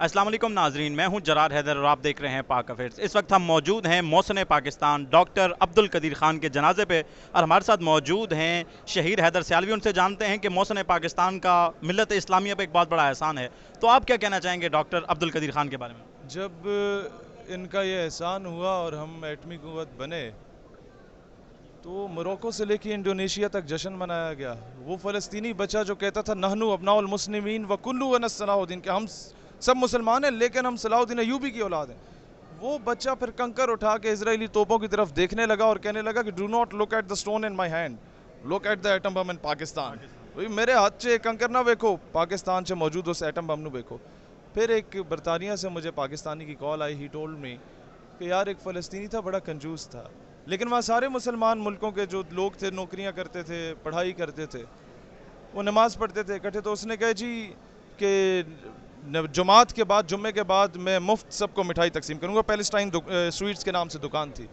अस्सलाम वालेकुम नाजरीन, मैं हूं जरार हैदर और आप देख रहे हैं पाक अफेयर्स। इस वक्त हम मौजूद हैं मोहसिन पाकिस्तान डॉक्टर अब्दुल कदीर खान के जनाजे पे और हमारे साथ मौजूद हैं शहीद हैदर सियालवी। उनसे जानते हैं कि मोहसिन पाकिस्तान का मिल्लत इस्लामिया पे एक बहुत बड़ा एहसान है। तो आप क्या कहना चाहेंगे डॉक्टर अब्दुल कदीर खान के बारे में? जब इनका ये एहसान हुआ और हम एटमी कुव्वत बने तो मोरक्को से लेके इंडोनेशिया तक जश्न मनाया गया। वो फ़लस्तीनी बच्चा जो कहता था नहनु अब्नाउल मुस्लिमीन व कुल्लु व सलाहुद्दीन, के हम सब मुसलमान हैं लेकिन हम सलाहुद्दीन अय्यूबी की औलाद हैं, वो बच्चा फिर कंकर उठा के इजरायली तोपों की तरफ देखने लगा और कहने लगा कि do not look at the stone in my hand, look at the atom bomb in Pakistan. मेरे हाथ से कंकर ना देखो, पाकिस्तान से मौजूद उस एटम बम ਨੂੰ देखो। फिर एक बरतानिया से मुझे पाकिस्तानी की call I, he told me कि यार एक फ़लस्तीनी था, बड़ा कंजूस था, लेकिन वहाँ सारे मुसलमान मुल्कों के जो लोग थे, नौकरियाँ करते थे, पढ़ाई करते थे, वो नमाज़ पढ़ते थे इकट्ठे। तो उसने कहा जी कि जुमात के बाद, जुम्मे के बाद मैं मुफ्त सबको मिठाई तकसीम करूँगा। पैलेस्टाइन स्वीट्स के नाम से दुकान थी।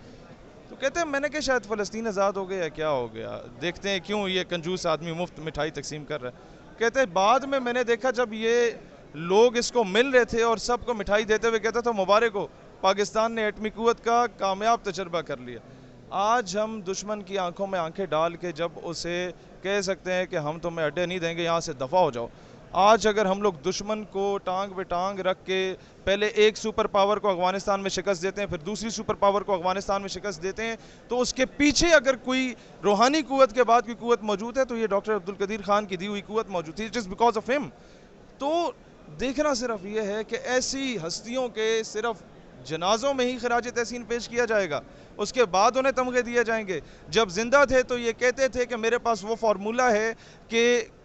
तो कहते हैं मैंने कहा शायद फ़लस्तीन आज़ाद हो गया, क्या हो गया, देखते हैं क्यों ये कंजूस आदमी मुफ्त मिठाई तकसीम कर रहा है। कहते हैं बाद में मैंने देखा जब ये लोग इसको मिल रहे थे और सबको मिठाई देते हुए कहता था मुबारक हो, पाकिस्तान ने एटमी कुव्वत का कामयाब तजर्बा कर लिया। आज हम दुश्मन की आंखों में आंखें डाल के जब उसे कह सकते हैं कि हम तुम्हें अड्डे नहीं देंगे, यहाँ से दफ़ा हो जाओ। आज अगर हम लोग दुश्मन को टांग पे टांग रख के पहले एक सुपर पावर को अफगानिस्तान में शिकस्त देते हैं, फिर दूसरी सुपर पावर को अफगानिस्तान में शिकस्त देते हैं, तो उसके पीछे अगर कोई रूहानी कुव्वत के बाद कोई कुव्वत मौजूद है तो ये डॉक्टर अब्दुल कदीर खान की दी हुई कुव्वत मौजूद थी। It is because of him. तो देखना सिर्फ ये है कि ऐसी हस्तियों के सिर्फ जनाजों में ही खराज तहसीन पेश किया जाएगा, उसके बाद उन्हें तमगे दिए जाएंगे। जब जिंदा थे तो ये कहते थे कि मेरे पास वो फार्मूला है कि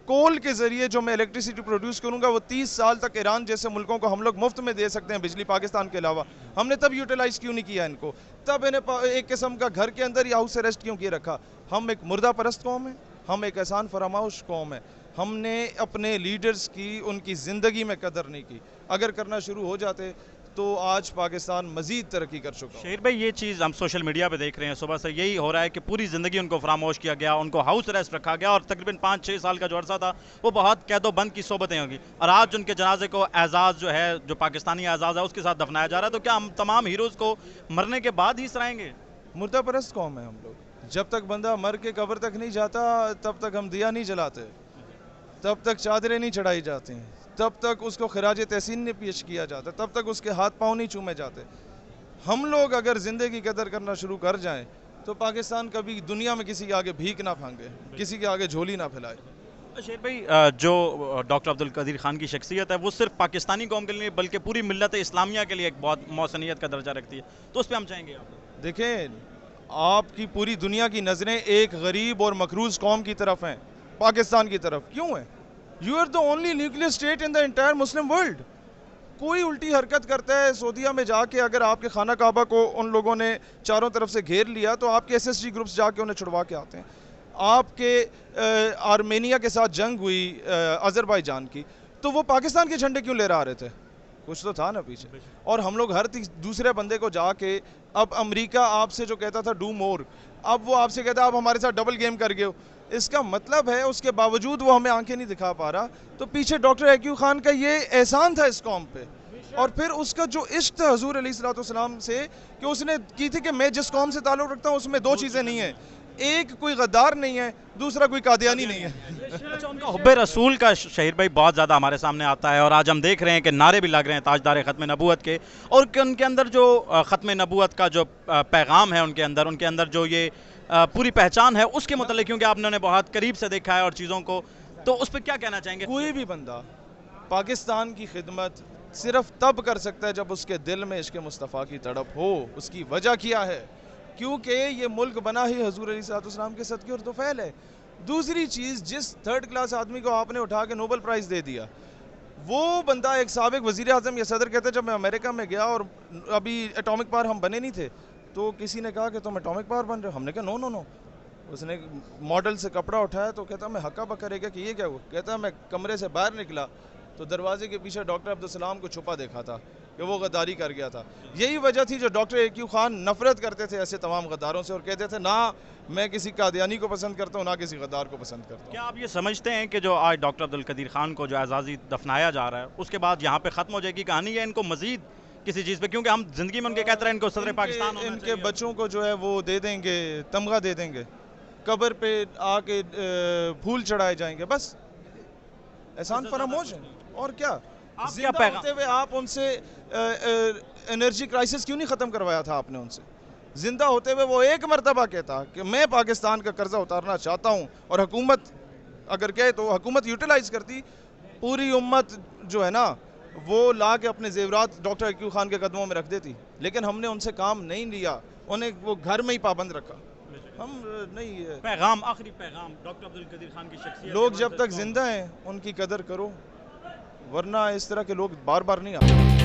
कोल के ज़रिए जो मैं इलेक्ट्रिसिटी प्रोड्यूस करूंगा वो 30 साल तक ईरान जैसे मुल्कों को हम लोग मुफ्त में दे सकते हैं बिजली, पाकिस्तान के अलावा। हमने तब यूटिलाइज़ क्यों नहीं किया इनको, तब इन्हें एक किस्म का घर के अंदर ही हाउस अरेस्ट क्यों किए रखा। हम एक मुर्दा परस्त कौम है, हम एक एहसान फरामोश कौम है। हमने अपने लीडर्स की, उनकी ज़िंदगी में कदर नहीं की। अगर करना शुरू हो जाते तो आज पाकिस्तान मजीद तरक्की कर चुका। शेर भाई, ये चीज़ हम सोशल मीडिया पे देख रहे हैं, सुबह से यही हो रहा है कि पूरी ज़िंदगी उनको फरामोश किया गया, उनको हाउस अरेस्ट रखा गया और तकरीबन 5-6 साल का जो अरसा था वो बहुत कैदोबंद की सोबतें होंगी, और आज उनके जनाजे को एजाज़ जो है, जो पाकिस्तानी एजाज़ है, उसके साथ दफनाया जा रहा है। तो क्या हम तमाम हीरोज़ को मरने के बाद ही सराएंगे? मुर्दा परस्त कौम है हम लोग। जब तक बंदा मर के कब्र तक नहीं जाता तब तक हम दिया नहीं जलाते, तब तक चादरें नहीं चढ़ाई जाती, तब तक उसको खराज तहसीन नहीं पेश किया जाता, तब तक उसके हाथ पाँव नहीं चूमे जाते। हम लोग अगर ज़िंदगी की कदर करना शुरू कर जाएं तो पाकिस्तान कभी दुनिया में किसी के आगे भीख ना फांगे, किसी के आगे झोली ना फैलाए। शेर भाई, जो डॉक्टर अब्दुल कदीर खान की शख्सियत है वो सिर्फ पाकिस्तानी कौम के लिए बल्कि पूरी मिल्लत इस्लामिया के लिए एक बहुत मौसनियत का दर्जा रखती है, तो उस पर हम चाहेंगे आप देखें, आपकी पूरी दुनिया की नज़रें एक गरीब और मकरूज कौम की तरफ हैं, पाकिस्तान की तरफ क्यों है? You are the only nuclear state in the entire Muslim world. कोई उल्टी हरकत करता है सऊदीया में जाके, अगर आपके खाना काबा को उन लोगों ने चारों तरफ से घेर लिया तो आपके एसएसजी ग्रुप्स जाके उन्हें छुड़वा के आते हैं। आपके आर्मेनिया के साथ जंग हुई अज़रबैजान की, तो वो पाकिस्तान के झंडे क्यों ले रहे आ रहे थे? कुछ तो था ना पीछे। और हम लोग हर दूसरे बंदे को जाके, अब अमेरिका आपसे जो कहता था डू मोर, अब वो आपसे कहता है आप हमारे साथ डबल गेम कर गए हो। इसका मतलब है उसके बावजूद वो हमें आंखें नहीं दिखा पा रहा। तो पीछे डॉक्टर एक्यू खान का ये एहसान था इस कौम पे, और फिर उसका जो इश्क था हुजूर अलैहिस्सलाम से कि उसने की थी कि मैं जिस कौम से ताल्लुक़ रखता हूँ उसमें दो चीज़ें नहीं हैं, एक कोई गद्दार नहीं है, दूसरा कोई कादियानी नहीं है। अच्छा, उनका हुब्बे रसूल का शहीर भाई बहुत ज़्यादा हमारे सामने आता है, और आज हम देख रहे हैं कि नारे भी लग रहे हैं ताजदार ख़त्म नबूवत के, और उनके अंदर जो ख़त्म नबूवत का जो पैगाम है, उनके अंदर जो ये पूरी पहचान है उसके मतलब, क्योंकि आपने उन्हें बहुत करीब से देखा है और चीज़ों को, तो उस पर क्या कहना चाहेंगे? कोई भी बंदा पाकिस्तान की खिदमत सिर्फ तब कर सकता है जब उसके दिल में इश्क मुस्तफ़ा की तड़प हो। उसकी वजह क्या है? क्योंकि ये मुल्क बना ही हुजूर अलैहिस्सलाम के सदक़े और तोफ़ैल है। दूसरी चीज़, जिस थर्ड क्लास आदमी को आपने उठा के नोबल प्राइज़ दे दिया, वो बंदा एक साबिक वज़ीर आज़म या सदर कहते, जब मैं अमेरिका में गया और अभी एटॉमिक पावर हम बने नहीं थे, तो किसी ने कहा कि तुम एटॉमिक पावर बन रहे हो। हमने कहा नो नो नो। उसने मॉडल से कपड़ा उठाया तो कहता मैं हक्का बक्का रह गया कि ये क्या हुआ। कहता मैं कमरे से बाहर निकला تو دروازے کے پیچھے ڈاکٹر عبدالسلام کو چھپا دیکھا تھا کہ وہ غداری کر گیا تھا. یہی وجہ تھی جو ڈاکٹر اے کیو خان نفرت کرتے تھے ایسے تمام غداروں سے اور کہتے تھے نہ میں کسی قادیانی کو پسند کرتا ہوں نہ کسی غدار کو پسند کرتا ہوں. کیا آپ یہ سمجھتے ہیں کہ جو آج ڈاکٹر عبدالقدیر خان کو جو اعزازی دفنایا جا رہا ہے اس کے بعد یہاں پہ ختم ہو جائے گی کہانی، یا ان کو مزید کسی چیز پہ، کیونکہ ہم زندگی میں ان کے کہتے رہے ان کو صدر پاکستان ہونا ان کے چاہیے؟ بچوں کو جو ہے وہ دے دیں گے، تمغہ دے دیں گے، قبر پہ آ کے پھول چڑھائے جائیں گے، بس احسان فراموش ہے. اور کیا زندہ ہوتے ہوئے آپ ان سے انرجی کرائسس کیوں نہیں ختم کروایا تھا آپ نے ان سے؟ زندہ ہوتے ہوئے وہ ایک مرتبہ کہتا کہ میں پاکستان کا قرضہ اتارنا چاہتا ہوں، اور حکومت اگر کہے تو حکومت یوٹیلائز کرتی، پوری امت جو ہے نا وہ لا کے اپنے زیورات ڈاکٹر اے کیو خان کے قدموں میں رکھ دیتی. لیکن ہم نے ان سے کام نہیں لیا، انہیں وہ گھر میں ہی پابند رکھا. ہم نہیں. پیغام، آخری پیغام ڈاکٹر عبدالقدیر خان کی شخصیت، لوگ جب تک زندہ ہیں ان کی قدر کرو، ورنہ اس طرح کے لوگ بار بار نہیں آتے.